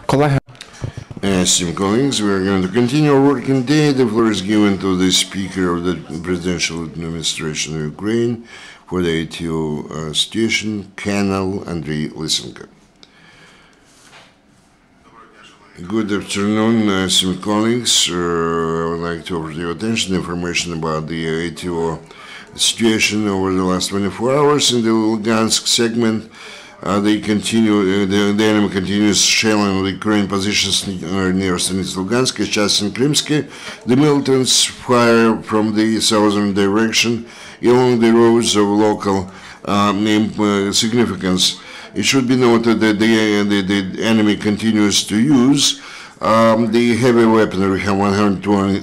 Колеги, Esteemed colleagues, we are going to continue our working day. The floor is given to the Speaker of the Presidential Administration of Ukraine for the ATO situation, Colonel Andriy Lysenko. Good afternoon, esteemed colleagues. I would like to offer to your attention information about the ATO situation over the last 24 hours in the Lugansk segment. The enemy continues shelling the Ukrainian positions near Stanitsa Lugansk, Chasiv Krimsky. The militants fire from the southern direction along the roads of local significance. It should be noted that the enemy continues to use the heavy weaponry, 120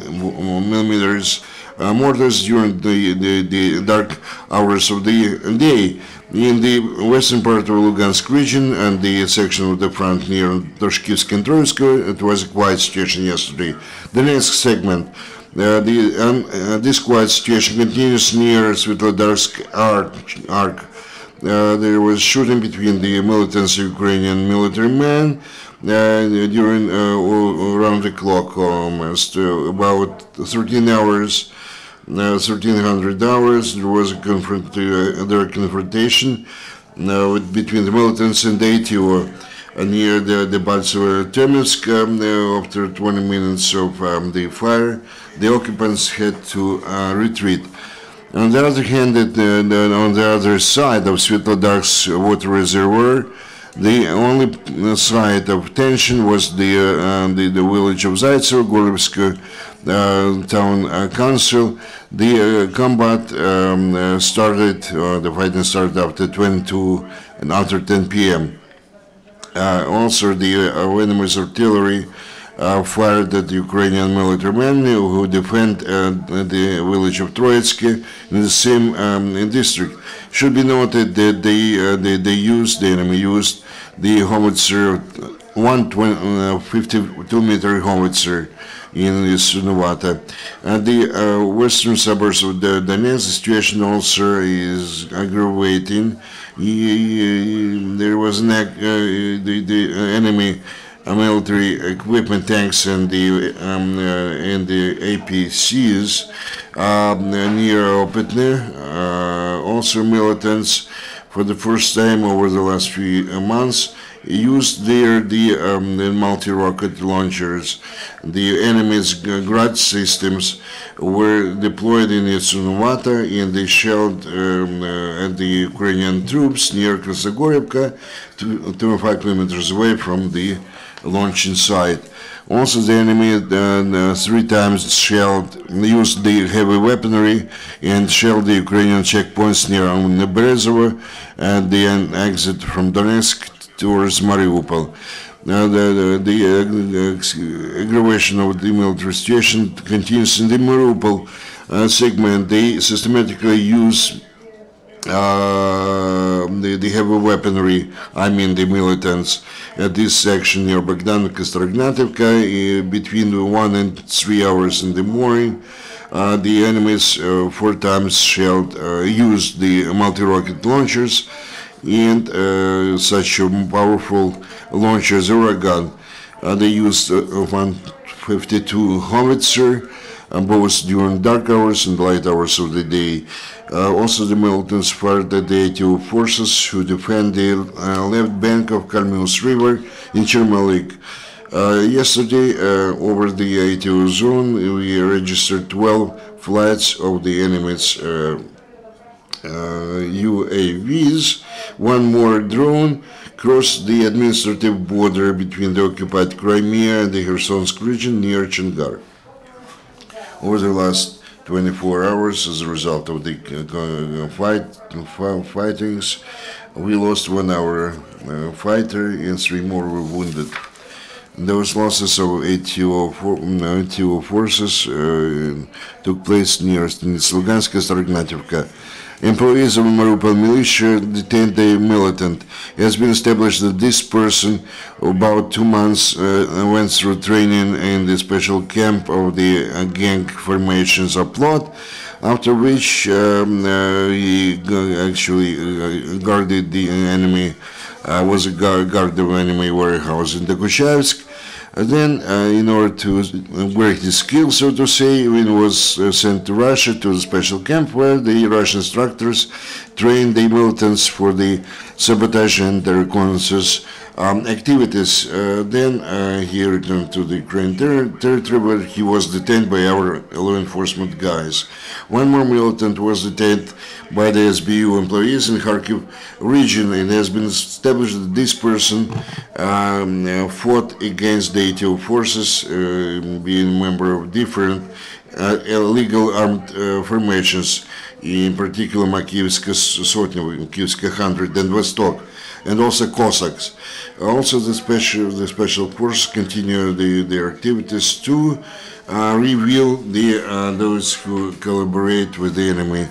millimeters mortars during the dark hours of the day. In the western part of Lugansk region and the section of the front near Toshkivsk and Troitsk, it was a quiet situation yesterday. The next segment, this quiet situation continues near Svetlodarsk Arc. There was shooting between the militants and Ukrainian military men during around the clock, almost about 13 hours. 1300 hours, there was a confrontation between the militants and the ATO near the Baltsovo-Terminsk. After 20 minutes of the fire, the occupants had to retreat. On the other hand, on the other side of Svetlodarsk's water reservoir, the only site of tension was the village of Zaitsevo, Gorlevsk town council. The combat started, the fighting started after 22 and after 10 p.m. Also, the enemy's artillery fired at the Ukrainian military men who defend the village of Troitsk in the same district. Should be noted that the enemy used the howitzer, 52-meter howitzer in Sunuvata. The western suburbs of the Donetsk situation also is aggravating. There was the enemy military equipment, tanks, and the APCs near Opetne. Also, militants, for the first time over the last few months, used the multi-rocket launchers. The enemy's Grad systems were deployed in Sunuvata, and they shelled at the Ukrainian troops near Krasnogorivka, 25 kilometers away from the launching site. Also, the enemy 3 times used the heavy weaponry and shelled the Ukrainian checkpoints near Neberezovo and the exit from Donetsk towards Mariupol. The aggravation of the military situation continues in the Mariupol segment. They systematically use the heavy weaponry, I mean the militants, at this section near Bogdanovka, Starognativka, between 1 and 3 hours in the morning. The enemies 4 times used the multi-rocket launchers and such powerful launchers, Uragan. They used 152 howitzer, both during dark hours and light hours of the day. Also, the militants fired at the ATO forces who defend the left bank of Kalmius River in Chermalik. Yesterday, over the ATO zone, we registered 12 flights of the enemy's UAVs. One more drone crossed the administrative border between the occupied Crimea and the Khersonsk region near Chengar. Over the last 24 hours, as a result of the fightings, we lost 1 our fighter and 3 more were wounded. Those losses of ATO forces took place near Stanitsa Lugansk and Starognativka. Employees of Mariupol militia detained a militant. It has been established that this person, about 2 months, went through training in the special camp of the gang formations Oplot, after which he actually guarded the enemy was a guard of enemy warehouse in Dokuchevsk. Then, in order to work his skills, so to say, he was sent to Russia to a special camp where the Russian instructors trained the militants for the sabotage and the reconnaissance activities. Then he returned to the Ukraine territory where he was detained by our law enforcement guys. One more militant was detained by the SBU employees in Kharkiv region. It has been established that this person fought against the ATO forces, being a member of different illegal armed formations, in particular Makivska Sotnya, Kivska 100 and Vostok, and also Cossacks. Also, the special forces continue their activities to reveal those who collaborate with the enemy.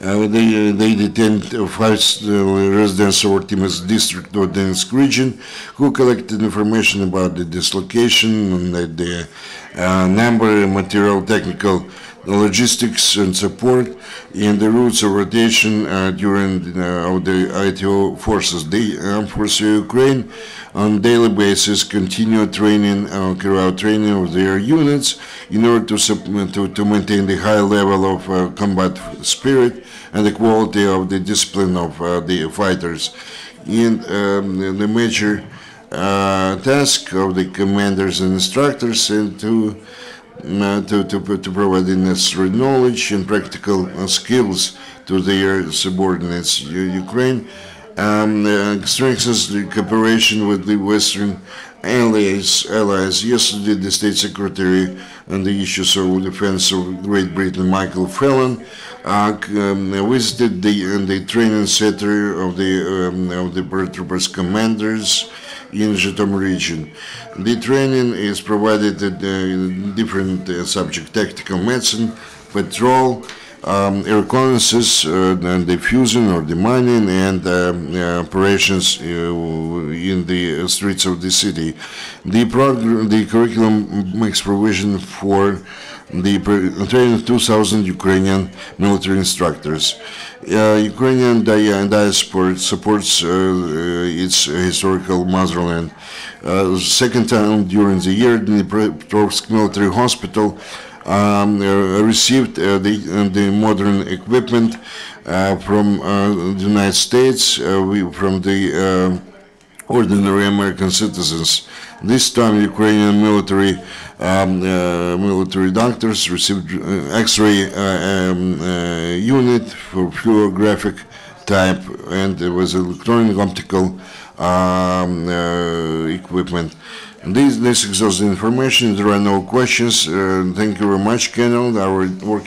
They detained 5 residents of Artemis district of Donetsk region who collected information about the dislocation and the number, material, technical, logistics and support in the routes of rotation during the ITO forces. The Armed Forces of Ukraine on daily basis continue training, carry out training of their units in order to maintain the high level of combat spirit and the quality of the discipline of the fighters. And the major task of the commanders and instructors and to provide the necessary knowledge and practical skills to their subordinates. Ukraine strengthens the cooperation with the Western allies. Yesterday, the State Secretary on the issues of defense of Great Britain, Michael Fallon, visited the training center of the paratroopers commanders in Zhytomyr region. The training is provided in different subjects: tactical medicine, patrol, reconnaissance, and the fusion or the mining, and operations in the streets of the city. The curriculum makes provision for the training of 2,000 Ukrainian military instructors. Ukrainian diaspora supports its historical motherland. Second time during the year, the Dnipropetrovsk Military Hospital received the modern equipment from the United States, from the ordinary American citizens. This time, Ukrainian military doctors received X-ray unit for fluorographic type, and there was electronic optical equipment. This exhausts the information. There are no questions. Thank you very much, Colonel. Our work